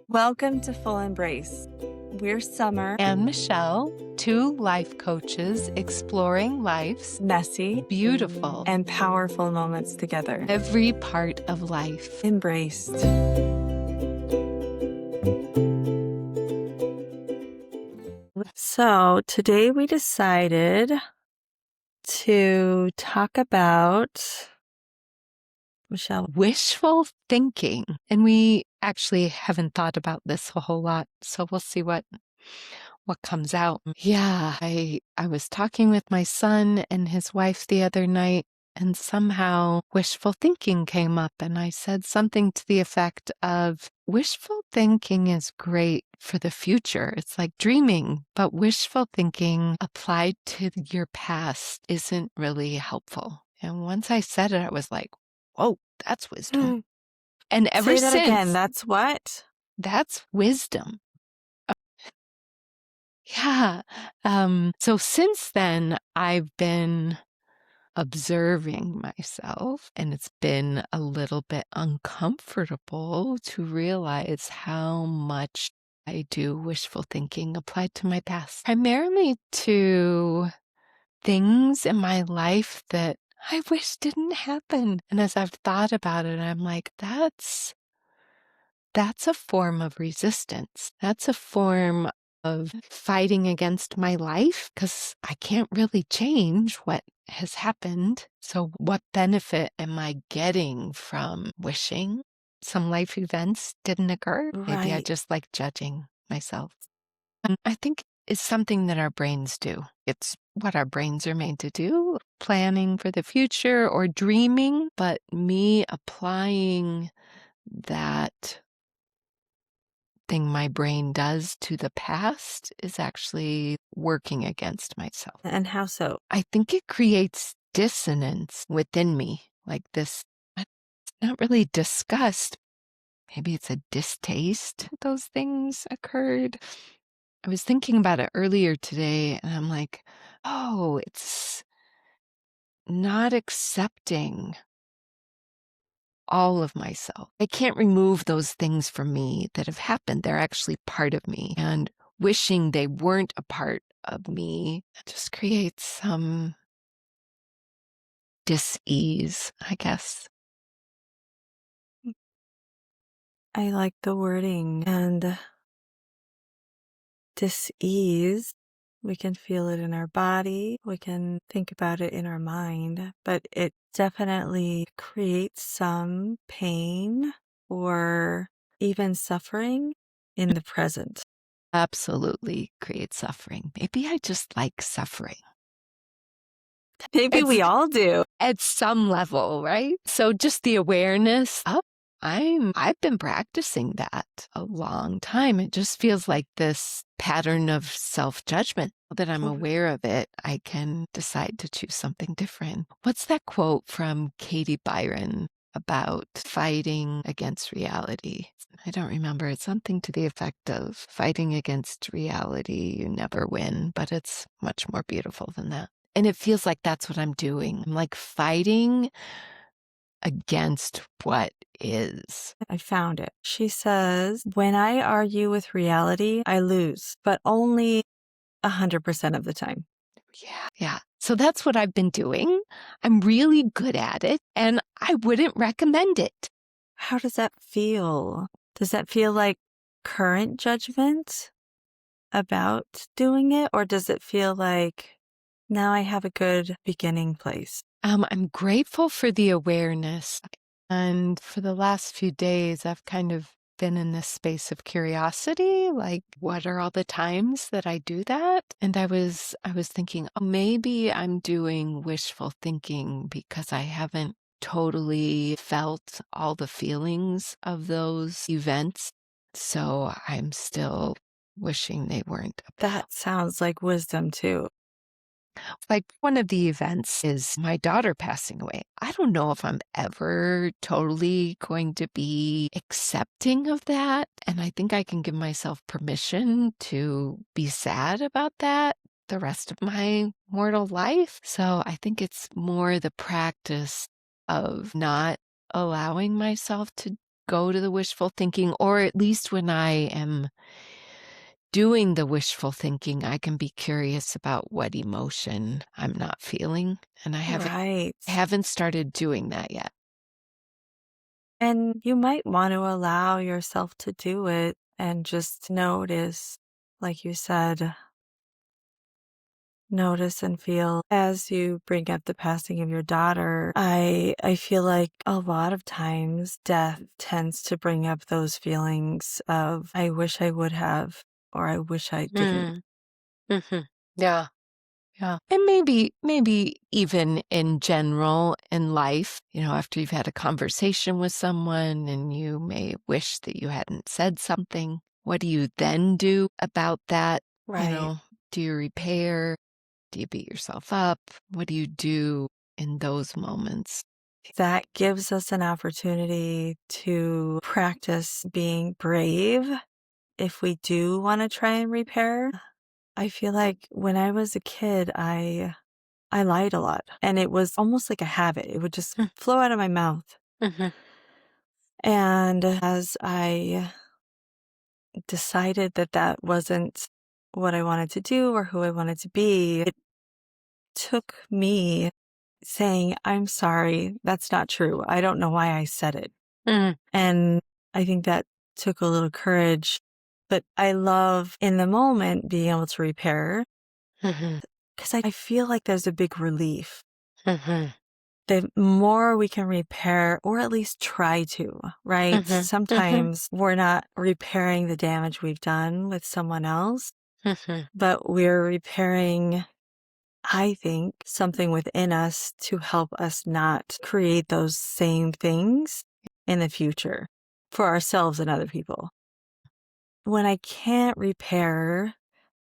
Welcome to Full Embrace. We're Summer and Michelle, two life coaches exploring life's messy beautiful and powerful moments together. every part of life. Embraced. So today we decided to talk about Michelle. Wishful thinking. And we actually haven't thought about this a whole lot, so we'll see what comes out. Yeah, I was talking with my son and his wife the other night, and somehow wishful thinking came up, and I said something to the effect of, wishful thinking is great for the future. It's like dreaming, but wishful thinking applied to your past isn't really helpful. And once I said it, I was like, whoa, that's wisdom. And ever Say that since, again. That's what? that's wisdom. Yeah. So since then, I've been observing myself, and it's been a little bit uncomfortable to realize how much I do wishful thinking applied to my past, primarily to things in my life that I wish didn't happen. And as I've thought about it, I'm like, that's a form of resistance. That's a form of fighting against my life because I can't really change what has happened. So, what benefit am I getting from wishing some life events didn't occur? Maybe I Right. just like judging myself. And I think it's something that our brains do. It's what our brains are made to do, planning for the future or dreaming. But me applying that thing my brain does to the past is actually working against myself. And how so? I think it creates dissonance within me, like this, it's not really disgust. Maybe it's a distaste that those things occurred. I was thinking about it earlier today, and I'm like, oh, it's not accepting all of myself. I can't remove those things from me that have happened. They're actually part of me. And wishing they weren't a part of me just creates some dis-ease, I guess. I like the wording and dis-ease. We can feel it in our body. We can think about it in our mind, but it definitely creates some pain or even suffering in the present. Absolutely creates suffering. Maybe I just like suffering. Maybe we all do. At some level, right? So just the awareness of I've been practicing that a long time. It just feels like this pattern of self-judgment. Now that I'm aware of it, I can decide to choose something different. What's that quote from Katie Byron about fighting against reality? I don't remember. It's something to the effect of fighting against reality, you never win, but it's much more beautiful than that. And it feels like that's what I'm doing. I'm like fighting against what is. I found it. She says, when I argue with reality, I lose, but only 100% of the time. Yeah. Yeah. So that's what I've been doing. I'm really good at it, and I wouldn't recommend it. How does that feel? Does that feel like current judgment about doing it? Or does it feel like now I have a good beginning place? I'm grateful for the awareness. And for the last few days, I've kind of been in this space of curiosity, like what are all the times that I do that? And I was thinking, oh, maybe I'm doing wishful thinking because I haven't totally felt all the feelings of those events. So I'm still wishing they weren't. That sounds like wisdom too. Like one of the events is my daughter passing away. I don't know if I'm ever totally going to be accepting of that. And I think I can give myself permission to be sad about that the rest of my mortal life. So I think it's more the practice of not allowing myself to go to the wishful thinking, or at least when I am doing the wishful thinking, I can be curious about what emotion I'm not feeling, and I Right. haven't started doing that yet. And you might want to allow yourself to do it and just notice, like you said, notice and feel as you bring up the passing of your daughter. I feel like a lot of times death tends to bring up those feelings of I wish I would have or I wish I didn't. Mm, mhm. Yeah, yeah. And maybe even in general in life, after you've had a conversation with someone and you may wish that you hadn't said something, what do you then do about that? You Right. know, do you repair? Do you beat yourself up? What do you do in those moments? That gives us an opportunity to practice being brave if we do want to try and repair. I feel like when I was a kid, I lied a lot, and it was almost like a habit. It would just Mm, flow out of my mouth. mhm, And as I decided that that wasn't what I wanted to do or who I wanted to be, it took me saying, "I'm sorry, that's not true. I don't know why I said it." mm, And I think that took a little courage, but I love in the moment being able to repair mhm, because I feel like there's a big relief. mhm, The more we can repair, or at least try to, right? mhm, mhm, Sometimes we're not repairing the damage we've done with someone else, mhm. but we're repairing, I think, something within us to help us not create those same things in the future for ourselves and other people. When I can't repair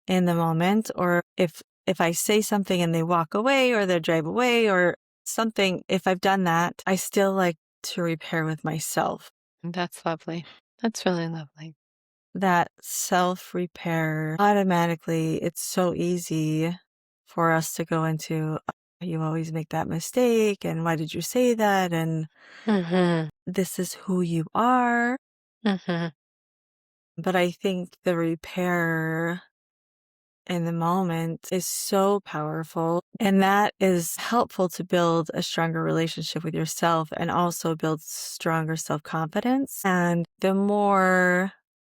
in the moment, or if I say something and they walk away or they drive away or something, if I've done that, I still like to repair with myself. That's lovely. That's really lovely. That self repair automatically, it's so easy for us to go into, "Oh, you always make that mistake. And why did you say that? And Mhm, this is who you are." mhm, But I think the repair in the moment is so powerful. And that is helpful to build a stronger relationship with yourself and also build stronger self confidence. And the more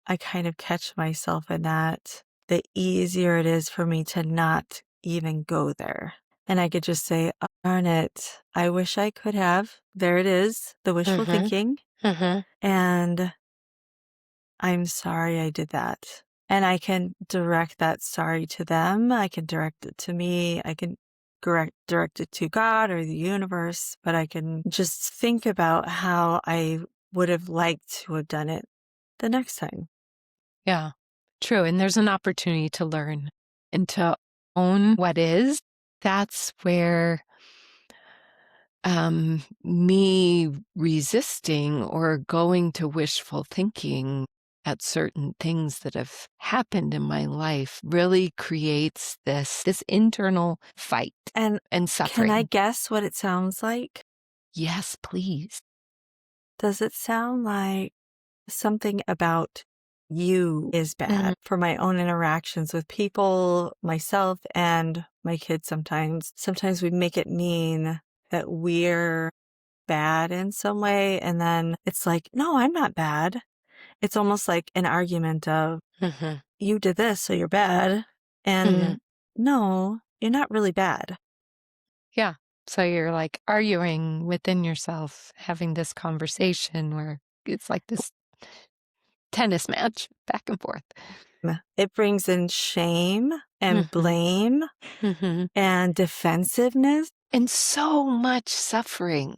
I kind of catch myself in that, the easier it is for me to not even go there. And I could just say, "Oh, darn it, I wish I could have." There it is, the wishful mhm, thinking. mhm. And I'm sorry I did that. And I can direct that sorry to them. I can direct it to me. I can direct it to God or the universe, but I can just think about how I would have liked to have done it the next time. Yeah, true, and there's an opportunity to learn and to own what is. That's where, me resisting or going to wishful thinking at certain things that have happened in my life really creates this internal fight And and can I suffering. guess what it sounds like? Yes, please. Does it sound like something about you is bad Mhm, for my own interactions with people, myself, and my kids sometimes? Sometimes we make it mean that we're bad in some way, and then it's like, "No, I'm not bad." It's almost like an argument of, mhm, "You did this, so you're bad." mhm. And no, you're not really bad. Yeah. So you're, like, arguing within yourself, having this conversation where it's like this tennis match back and forth. It brings in shame and Mhm, blame mhm. and defensiveness, And so much suffering.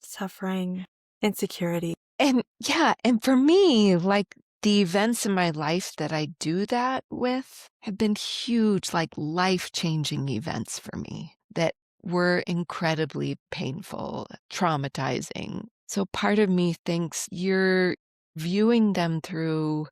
suffering, insecurity. And yeah, and for me, like, the events in my life that I do that with have been huge, like, life-changing events for me that were incredibly painful, traumatizing. So part of me thinks you're viewing them through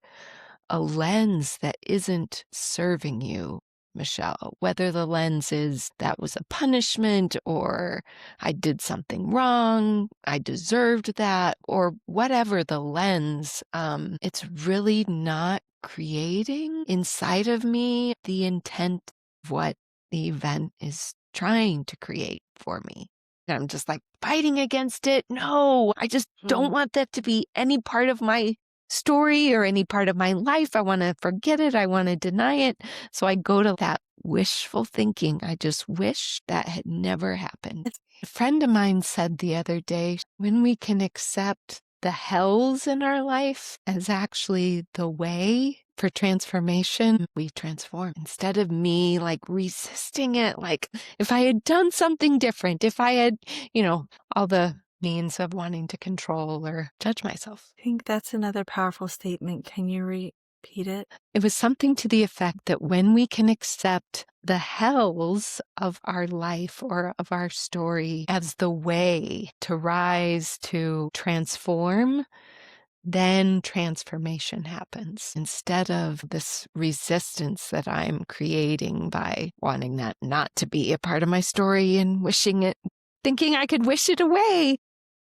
a lens that isn't serving you. Michelle, whether the lens is that was a punishment or I did something wrong, I deserved that, or whatever the lens, it's really not creating inside of me the intent of what the event is trying to create for me. And I'm just like fighting against it. No, I just don't Mm. want that to be any part of my story or any part of my life. I want to forget it. I want to deny it. So I go to that wishful thinking. I just wish that had never happened. It's A friend of mine said the other day, when we can accept the hells in our life as actually the way for transformation, we transform. Instead of me like resisting it, like if I had done something different, if I had, all the means of wanting to control or judge myself. I think that's another powerful statement. Can you repeat it? It was something to the effect that when we can accept the hells of our life or of our story as the way to rise, to transform, then transformation happens instead of this resistance that I'm creating by wanting that not to be a part of my story and wishing it, thinking I could wish it away,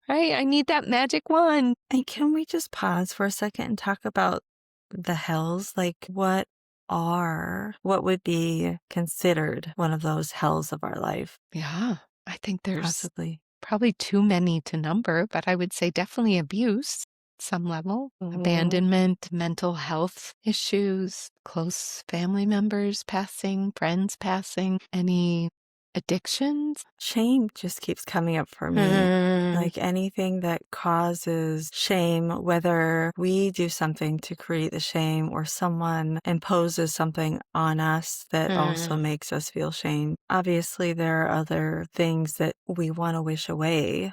right? I need that magic wand. And can we just pause for a second and talk about the hells? Like, what would be considered one of those hells of our life, Yeah, I think there's possibly? probably too many to number, but I would say definitely abuse, some level, Mhm. abandonment, mental health issues, close family members passing, friends passing, any addictions. Shame just keeps coming up for me. Mm, Like anything that causes shame, whether we do something to create the shame or someone imposes something on us that also mm, makes us feel shame. Obviously, there are other things that we want to wish away,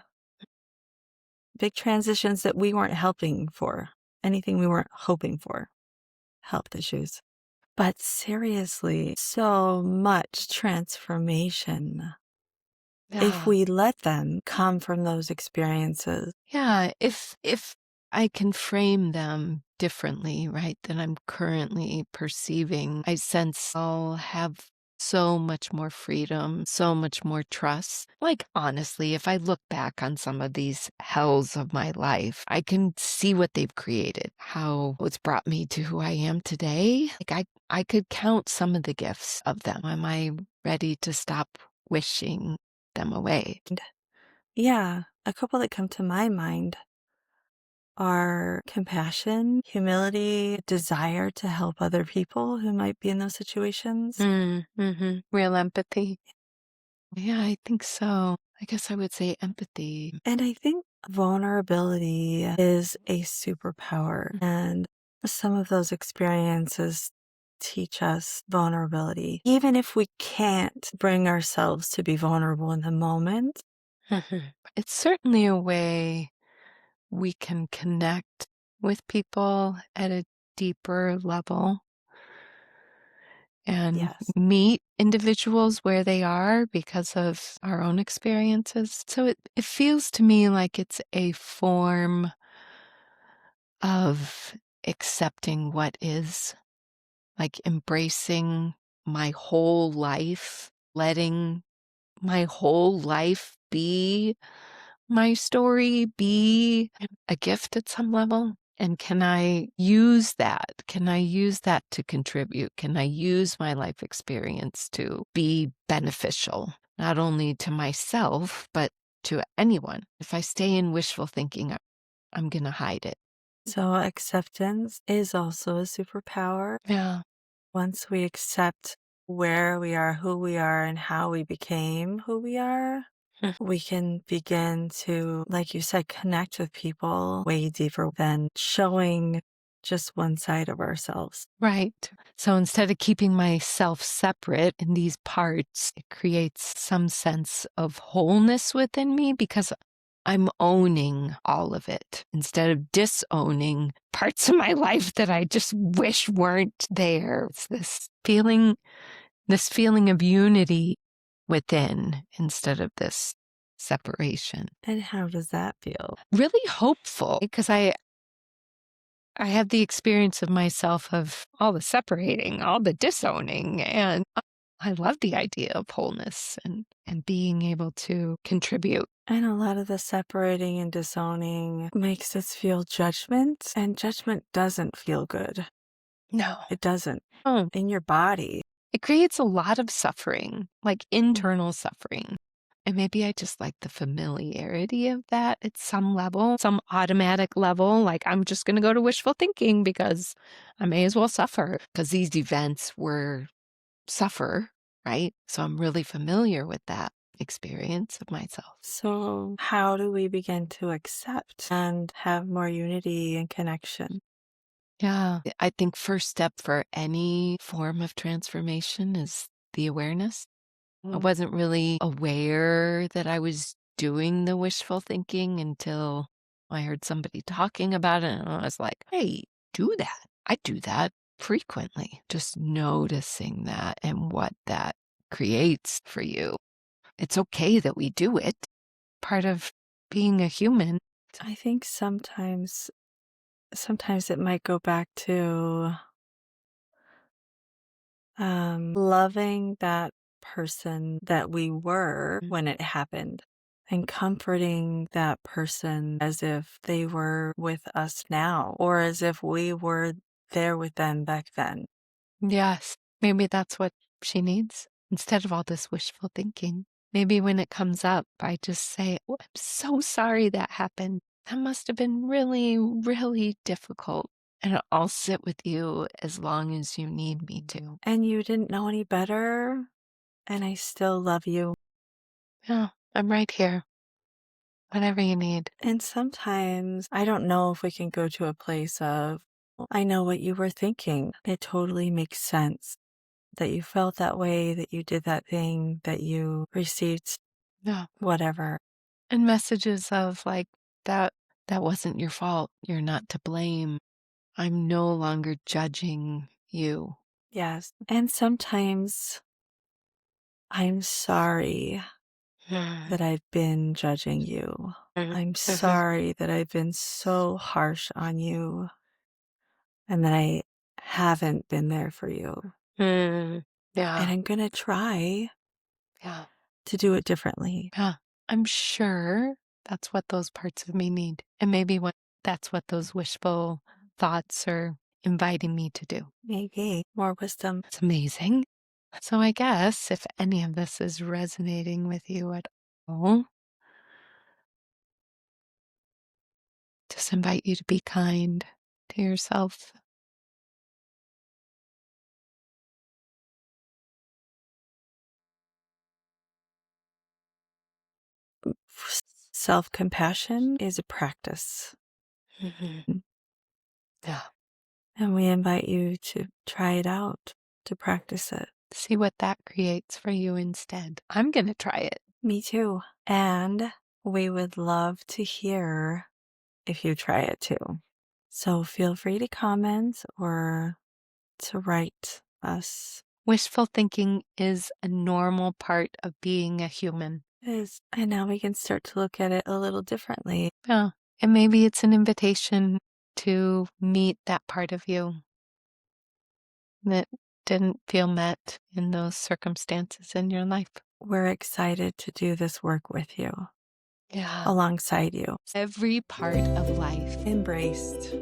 big transitions that we weren't helping for, anything we weren't hoping for, health issues. But seriously, so much transformation if yeah. we let them come from those experiences. Yeah, if I can frame them differently, right, than I'm currently perceiving, I sense I'll have so much more freedom, so much more trust. Like, honestly, if I look back on some of these hells of my life, I can see what they've created, how it's brought me to who I am today. Like, I could count some of the gifts of them. Am I ready to stop wishing them away? And yeah, a couple that come to my mind are compassion, humility, desire to help other people who might be in those situations. Real empathy. Yeah, I think so. I guess I would say empathy. And I think vulnerability is a superpower. And some of those experiences teach us vulnerability. Even if we can't bring ourselves to be vulnerable in the moment, It's certainly a way we can connect with people at a deeper level and yes. meet individuals where they are because of our own experiences. So it feels to me like it's a form of accepting what is, like embracing my whole life, letting my whole life be my story, be a gift at some level? And can I use that? Can I use that to contribute? Can I use my life experience to be beneficial, not only to myself, but to anyone? If I stay in wishful thinking, I'm going to hide it. So acceptance is also a superpower. Yeah. Once we accept where we are, who we are, and how we became who we are, we can begin to, like you said, connect with people way deeper than showing just one side of ourselves. Right. So instead of keeping myself separate in these parts, it creates some sense of wholeness within me because I'm owning all of it instead of disowning parts of my life that I just wish weren't there. It's this feeling of unity within instead of this separation. And how does that feel? Really hopeful because I have the experience of myself of all the separating, all the disowning, and I love the idea of wholeness and being able to contribute. And a lot of the separating and disowning makes us feel judgment, and judgment doesn't feel good. No. It doesn't. Oh, In your body. it creates a lot of suffering, like Mm. internal suffering. And maybe I just like the familiarity of that at some level, some automatic level. Like, I'm just going to go to wishful thinking because I may as well suffer because these events were suffer, right? So I'm really familiar with that experience of myself. So, how do we begin to accept and have more unity and connection? Yeah. I think first step for any form of transformation is the awareness. I wasn't really aware that I was doing the wishful thinking until I heard somebody talking about it. And I was like, hey, do that. I do that frequently. Just noticing that and what that creates for you. It's okay that we do it. Part of being a human. I think sometimes it might go back to loving that person that we were when it happened and comforting that person as if they were with us now or as if we were there with them back then. Yes, maybe that's what she needs instead of all this wishful thinking. Maybe when it comes up, I just say, oh, I'm so sorry that happened. That must have been really, really difficult. And I'll sit with you as long as you need me to. And you didn't know any better, and I still love you. Yeah, I'm right here. Whatever you need. And sometimes I don't know if we can go to a place of, I know what you were thinking. It totally makes sense that you felt that way, that you did that thing, that you received Yeah. whatever. And messages of like that that wasn't your fault. You're not to blame. I'm no longer judging you. Yes. And sometimes I'm sorry that I've been judging you. I'm sorry that I've been so harsh on you and that I haven't been there for you. Mm, And yeah, I'm going to try yeah, to do it differently. yeah. I'm sure that's what those parts of me need. And maybe that's what those wishful thoughts are inviting me to do. Maybe more wisdom. It's amazing. So I guess if any of this is resonating with you at all, just invite you to be kind to yourself. Self compassion is a practice. Mhm. Yeah. And we invite you to try it out, to practice it. See what that creates for you instead. I'm going to try it. Me too. And we would love to hear if you try it too. So feel free to comment or to write us. Wishful thinking is a normal part of being a human. And now we can start to look at it a little differently. Yeah. And maybe it's an invitation to meet that part of you that didn't feel met in those circumstances in your life. We're excited to do this work with you, Yeah. alongside you. Every part of life. Embraced.